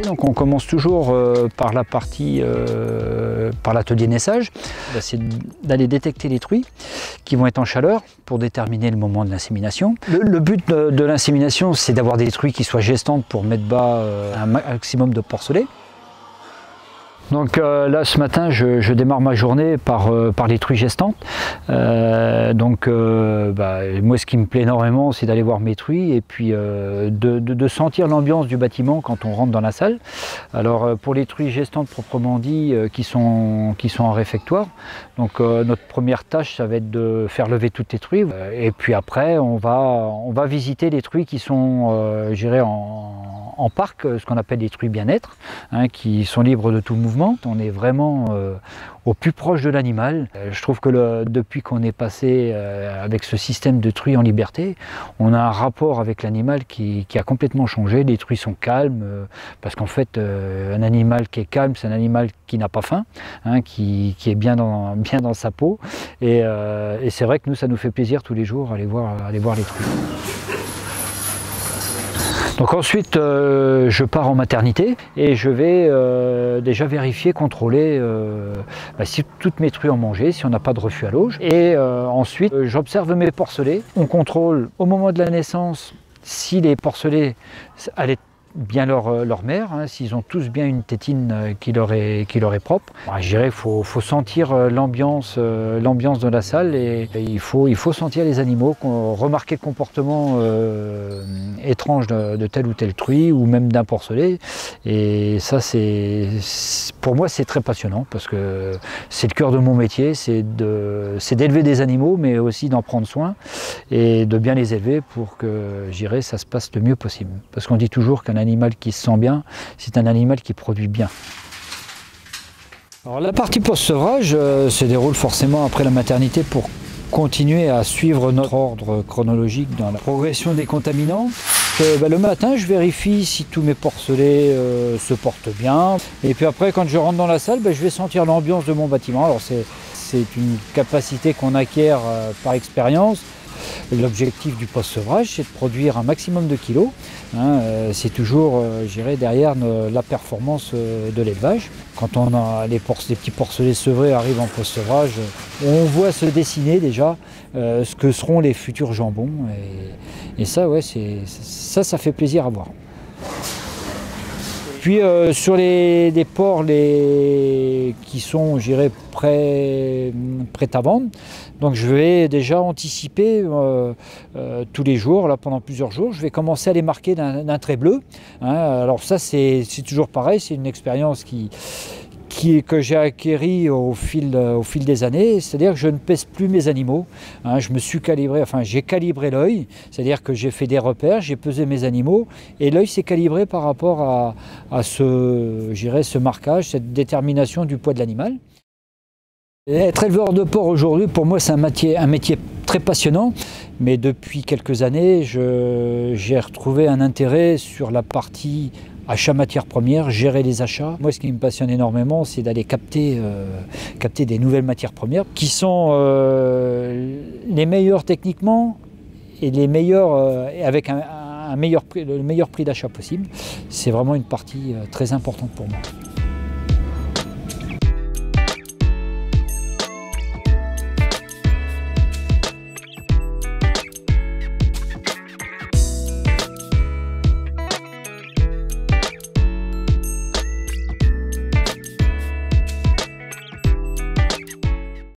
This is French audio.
Donc on commence toujours par la partie, par l'atelier naissage. C'est d'aller détecter les truies qui vont être en chaleur pour déterminer le moment de l'insémination. Le but de l'insémination, c'est d'avoir des truies qui soient gestantes pour mettre bas un maximum de porcelets. Donc là ce matin je démarre ma journée par les truies gestantes. Moi ce qui me plaît énormément c'est d'aller voir mes truies et puis de sentir l'ambiance du bâtiment quand on rentre dans la salle. Alors pour les truies gestantes proprement dit qui sont en réfectoire, donc notre première tâche ça va être de faire lever toutes les truies et puis après on va visiter les truies qui sont gérées en parc, ce qu'on appelle les truies bien-être, hein, qui sont libres de tout mouvement. On est vraiment au plus proche de l'animal. Je trouve que depuis qu'on est passé avec ce système de truies en liberté, on a un rapport avec l'animal qui a complètement changé. Les truies sont calmes, parce qu'en fait, un animal qui est calme, c'est un animal qui n'a pas faim, hein, qui est bien dans sa peau. Et c'est vrai que nous, ça nous fait plaisir tous les jours aller voir les truies. Donc ensuite, je pars en maternité et je vais déjà vérifier, contrôler si toutes mes truies ont mangé, si on n'a pas de refus à l'auge. Et ensuite, j'observe mes porcelets. On contrôle au moment de la naissance si les porcelets allaient bien leur mère, hein, s'ils ont tous bien une tétine qui leur est propre. Je dirais qu'il faut sentir l'ambiance de la salle et il faut sentir les animaux, remarquer le comportement étrange de telle ou telle truie ou même d'un porcelet. Et ça, pour moi, c'est très passionnant parce que c'est le cœur de mon métier, c'est d'élever des animaux, mais aussi d'en prendre soin et de bien les élever pour que, je dirais, ça se passe le mieux possible. Parce qu'on dit toujours qu'un animal qui se sent bien, c'est un animal qui produit bien. Alors la partie post-sevrage se déroule forcément après la maternité pour continuer à suivre notre ordre chronologique dans la progression des contaminants. Le matin, je vérifie si tous mes porcelets se portent bien. Et puis après, quand je rentre dans la salle, je vais sentir l'ambiance de mon bâtiment. Alors c'est une capacité qu'on acquiert par expérience. L'objectif du post-sevrage, c'est de produire un maximum de kilos. Hein, c'est toujours, je dirais, derrière la performance de l'élevage. Quand on a les petits porcelets sevrés arrivent en post-sevrage, on voit se dessiner déjà ce que seront les futurs jambons. Et ça, ouais, ça fait plaisir à voir. Puis sur les porcs qui sont, je dirais, prêts à vendre, donc je vais déjà anticiper tous les jours, là pendant plusieurs jours, je vais commencer à les marquer d'un trait bleu. Hein. Alors ça c'est toujours pareil, c'est une expérience que j'ai acquérie au fil des années, c'est-à-dire que je ne pèse plus mes animaux. Hein, je me suis calibré, enfin j'ai calibré l'œil, c'est-à-dire que j'ai fait des repères, j'ai pesé mes animaux et l'œil s'est calibré par rapport à ce marquage, cette détermination du poids de l'animal. Être éleveur de porc aujourd'hui, pour moi, c'est un métier très passionnant, mais depuis quelques années, j'ai retrouvé un intérêt sur la partie achat matières premières, gérer les achats. Moi, ce qui me passionne énormément, c'est d'aller capter des nouvelles matières premières qui sont les meilleures techniquement et les meilleures avec le meilleur prix d'achat possible. C'est vraiment une partie très importante pour moi.